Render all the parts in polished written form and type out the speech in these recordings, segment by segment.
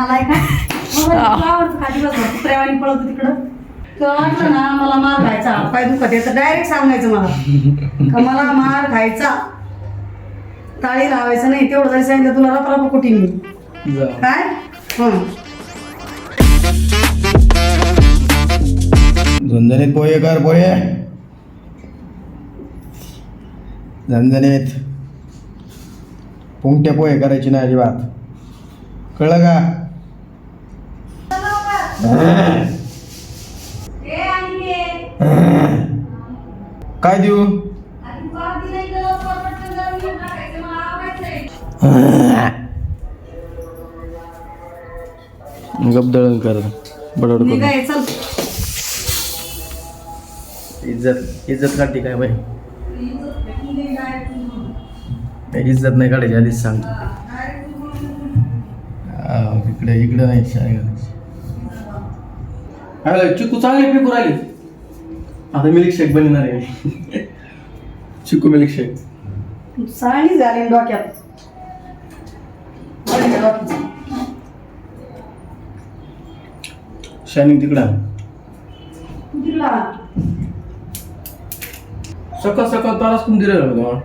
आलाय का आवडतं खाली बस कुत्र्यावानी पळत तिकडं तुला वाटलं ना मला मार खायचा पाय दुखत आहे तर डायरेक्ट सांगायचं मला का मला मार खायचा ताळी लावायचं नाही तेवढं जरी सांगितलं तुला रपराप कुठे मी काय झणझणीत पोहे कर पोहे झणझणीत पुंगट्या पोहे करायची नाही अजिबात कळलं का काय देऊ गबदळण कर बडबड मी करून काय चल इज्जत काढते काय बाई इज्जत नाही काढायची आधीच सांगतो इकडे इकडे नाही शाळे चिकू चांगले पिकू राहिले आता मिल्कशेक बनणार आहे चिकू मिल्कशेक साणी झाली डोक्यात शायनिंग तिकडा सकाळ सकाळ त्रास कोण दिला तुम्हाला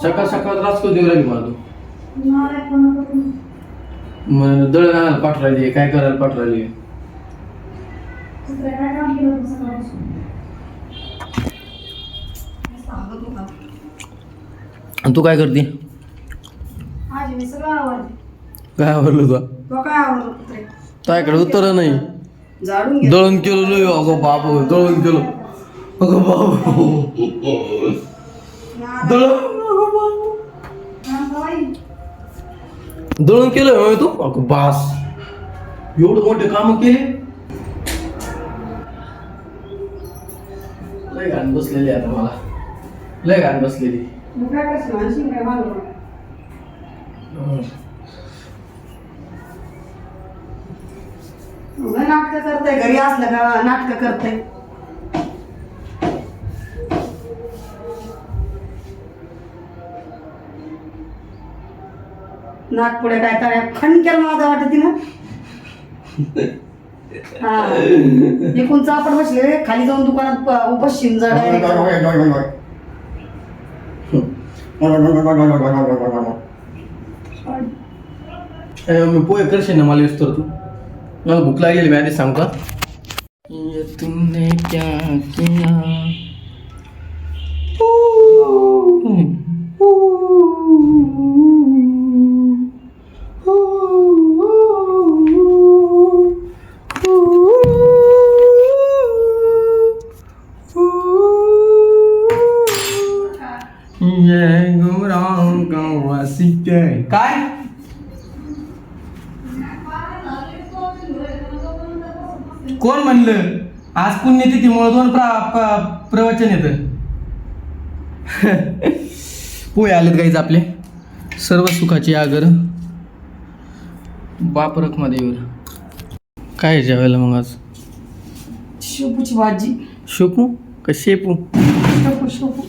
सकाळ सकाळ त्रास कोण देऊ राहिली मला तू मग दळण आणायला पाठवायली काय करायला पाठवायली तू काय करते काय आवडलं तुला त्याकडे उत्तर नाही दळण केलं नाही अगो बाप दळण केलं अगो बाप दळण केलं तू अगो बास एवढं मोठे काम केले लय घाण बसलेली आता मला लय घाण बसलेली नाटक करते घरी असलं का नाटक करते नागपुढे काय तर खणक्याला माझा वाटत ना हा एकूण चापड बसले खाली जाऊन दुकानात उपशीन मी पोहे करशील ना मला विस्तर तू मला भूक लागलेली मी आधी सांगू का तुमने क्या किया काय कोण म्हणलं आज पुण्यतिथीमुळे 2 प्रवचन येतं पोहे आलेत गाईज आपले सर्व सुखाची आगर बाप रखमादेवीवर काय जेवायला मग आज शेपूची भाजी शेपू का शेपू शेपू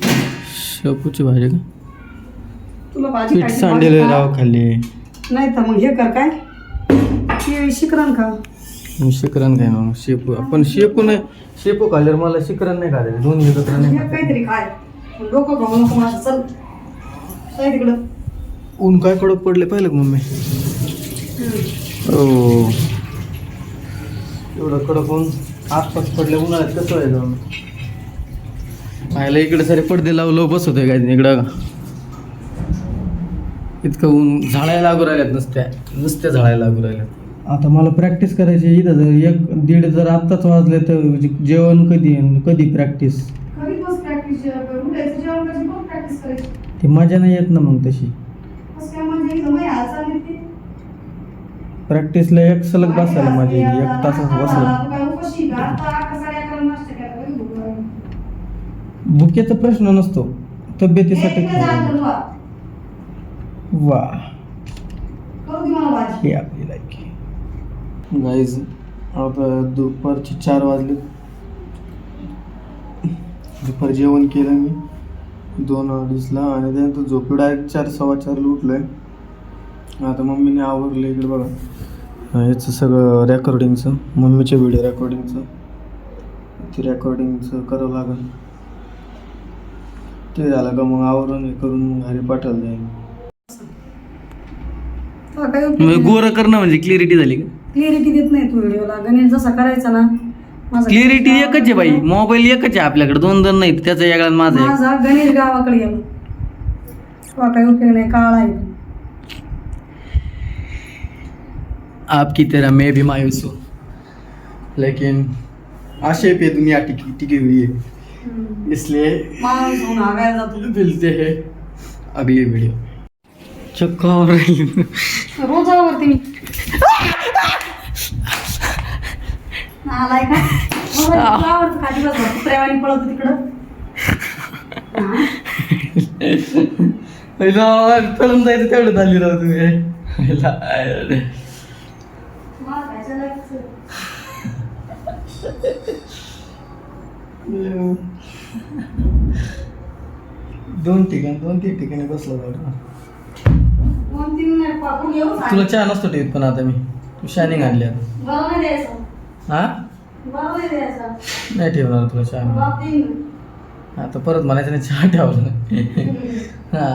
शेपूची भाजी का तुला भाजी पीठ सांडेल राव खाल्ली नाही तर मग हे कर काय शिकरण का शिकरण काय मग शेपू आपण शेपू नाही शेपू खाल्ल्यावर मला शिकरण नाही खाल्लं दोन्ही एकत्र नाही काहीतरी काय डोकं खाऊ नको माझं चल काय तिकडं ऊन काय कडक पडले पाहिलं का मम्मी हो एवढं कडक ऊन आसपास पडले उन्हाळ्यात कसं व्हायचं पाहिलं इकडे सारे पडदे लावलं बसत आहे काय इकडं इतकं ऊन झाडायला लागू राहिल्यात नुसत्या झाडायला लागू राहिल्यात आता मला प्रॅक्टिस करायची इथं जर 1-1.5 जर आत्ताच वाजले तर जेवण कधी प्रॅक्टिस ती मजा नाही येत ना मग तशी प्रॅक्टिसला एक सलग बसायला माझी 1 तास बसलं भुकेचा प्रश्न नसतो तब्येतीसाठी वा हे आपली लायकी गाईज आता दुपारचे 4 वाजले दुपार जेवण केलं मी 2-2:30ला आणि त्यानंतर झोपी डायरेक्ट 4-4:15ला उठलोय आता मम्मीने आवरलं इकडे बघा याचं सगळं रेकॉर्डिंगचं, मम्मीच्या व्हिडिओ रेकॉर्डिंगचं, ते रेकॉर्डिंगचं करावं लागेल. ते झालं का मग आवरून हे करून मग घरी पाठवलं जाईल. गोरं करणं म्हणजे क्लिअरिटी झाली का? क्लिअरिटी देत नाही तू व्हिडिओला. गणेश जसा करायचा ना माझा क्लिअरिटी एकच आहे बाई, मोबाईल एकच आहे आपल्याकडे, दोन नाही. त्याचा वेगळा माझा आहे. माझा गणेश गावाकडे गेला. तुला काही उपयोग नाही, काळा आहे. आपकी तरह मैं भी मायूस हूँ, लेकिन आशे पे दुनिया टिकी हुई है, इसलिए माणूस होऊन आगायला जातो. मिलते हैं अगली वीडियो. चक्का हो रही है. रोज आवडते मी. आलाय का आवडतं का दिवसभर कुत्र्यावाणी पळवतो तिकडं. पळून जायचं तेवढं झाली राहू तुम्ही. मला खायचं लागतं. दोन तीन ठिकाणी बसलो जाऊ. 2-3 नाही पाकून येऊ सांग. तुला चहा नसतो ठेवत पण आता मी, तू शायनिंग आणली आता. बरं नाही द्यायचं. हा बरं नाही द्यायचं. नाही ठेवणार तुला चहा. बाप देईन. आता परत म्हणायचं नाही चहा ठेवलं. हा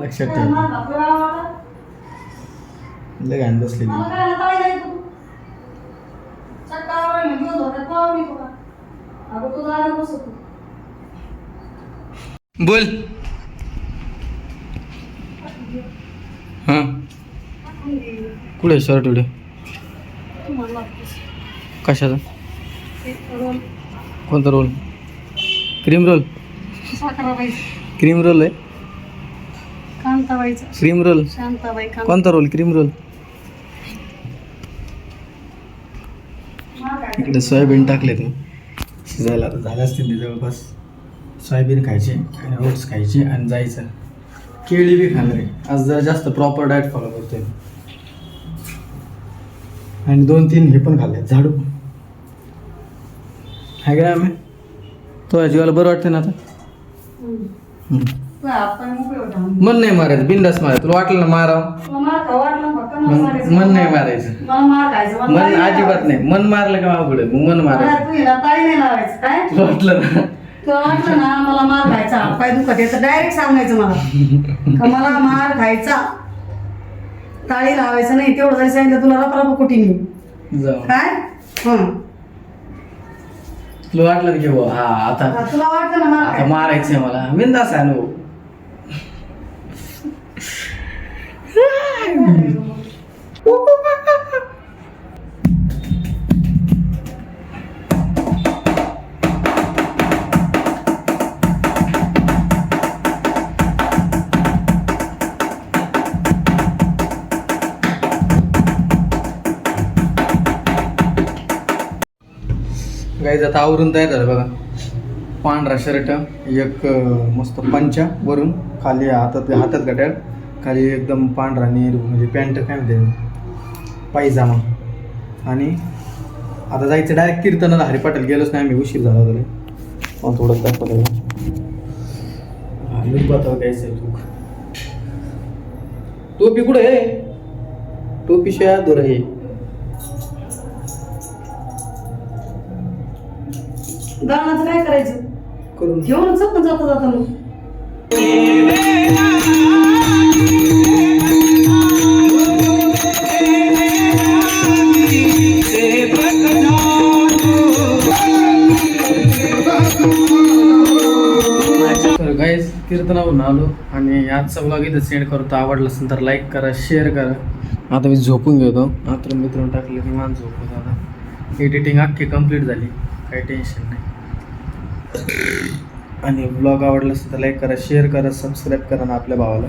लक्षात ठेव. लय घाण बसली. बोल. हा कुठे शर्ट उडे कशाचा? कोणता roll? Cream roll. Cream roll आहे. कांताबाईचा क्रीम रोल. शांताबाई कोणता रोल? Cream roll. इकडे सोयाबीन टाकले ते शिजायला. आता झालं असतील ते जवळपास. सोयाबीन खायचे आणि ओट्स खायचे आणि जायचं. केळी बी खाणार आहे आज. जरा जास्त प्रॉपर डाएट फॉलो करतोय. आणि 2-3 हे पण खाल्ले झाडू. आहे का आम्ही तो जीवाला बरं वाटतं ना आता. मन नाही मारायचं, बिंदास मारायचं. तुला वाटलं ना मारावं, मन नाही मारायचं. मन अजिबात नाही. मन मारलं का अवघड आहे. मन मारायचं. तुला वाटलं ना, तुला वाटलं ना मला मार खायचा, पाय दुखत आहे तर डायरेक्ट सांगायचं मला का मला मार खायचा, ताळी लावायचं नाही. तेवढं जरी सांगितलं तुला रपरप कुठे जाऊ. काय. तुला वाटलं की हो हा आता तुला वाटतं ना मार आता खायचा. मारायचंय मला, बिंदास आहे नो. गाईज आता आवरून तयार झालं बघा. पांढरा शर्ट, एक मस्त पंचा वरून, खाली हातात गट्याळ, खाली एकदम पांढरा नेहरू म्हणजे पॅन्ट काय म्हणते पायजामा. आणि आता जायचं डायरेक्ट कीर्तनाला. हरिपाठाला गेलोच नाही आम्ही, उशीर झाला तरी. मग थोडं दाखवलं बताव घ्यायचं. टोपी कुठे आहे? टोपी शिवाय दूर आहे. गाण्याचं काय करायचं? करून घेऊन जाता जाता मग तर गाईज कीर्तनावरून आलो आणि आजचा ब्लॉग इथं सेंड करतो. आवडला असेल तर लाईक करा, शेअर करा. आता मी झोपून घेतो. मित्रांनो टाकलं की मान झोपतो. आता एडिटिंग अख्खी कंप्लीट झाली, काही टेन्शन नाही. आणि ब्लॉग आवडला असेल तर लाईक करा, शेअर करा, सबस्क्राईब करा ना आपल्या भावाला.